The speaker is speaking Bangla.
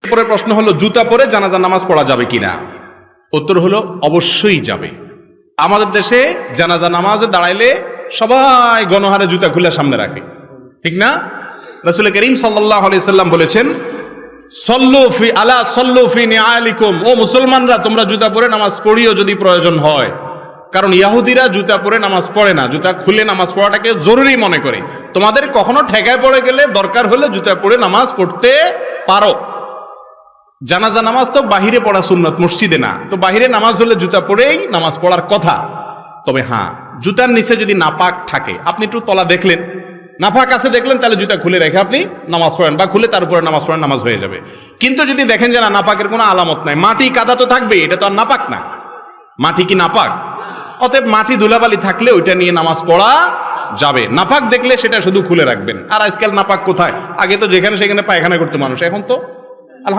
এরপরে প্রশ্ন হলো, জুতা পরে জানাজা নামাজ পড়া যাবে কিনা? উত্তর হলো অবশ্যই যাবে। আমাদের দেশে জানাজা নামাজে দাঁড়াইলে সবাই গণহারে জুতা খুলে সামনে রাখে, ঠিক না? রাসূল করিম সাল্লাল্লাহু আলাইহি সাল্লাম বলেছেন, সল্লু ফি আলা সল্লু ফি নিআলিকুম, ও মুসলমানরা তোমরা জুতা পরে নামাজ পড়িও যদি প্রয়োজন হয়। কারণ ইহুদিরা জুতা পরে নামাজ পড়ে না, জুতা খুলে নামাজ পড়াটাকে জরুরি মনে করে। তোমাদের কখনো ঠেকায় পড়ে গেলে দরকার হলে জুতা পরে নামাজ পড়তে পারো। জানাজা নামাজ তো বাহিরে পড়া সুন্নত, মসজিদে না। তো বাহিরে নামাজ হলে জুতা পরেই নামাজ পড়ার কথা। তবে হ্যাঁ, জুতার নিচে যদি নাপাক থাকে, আপনি একটু তলা দেখলেন, নাপাক আছে দেখলেন, তাহলে জুতা খুলে রেখে আপনি নামাজ পড়েন, বা খুলে তার উপরে নামাজ পড়েন, নামাজ হয়ে যাবে। কিন্তু যদি দেখেন যে না, নাপাকের কোনো আলামত নাই, মাটি কাদা তো থাকবে, এটা তো আর নাপাক না। মাটি কি নাপাক? অতএব মাটি ধুলাবালি থাকলে ওইটা নিয়ে নামাজ পড়া যাবে। নাপাক দেখলে সেটা শুধু খুলে রাখবেন। আর আজকাল নাপাক কোথায়? আগে তো যেখানে সেখানে পায়খানা করতো মানুষ, এখন তো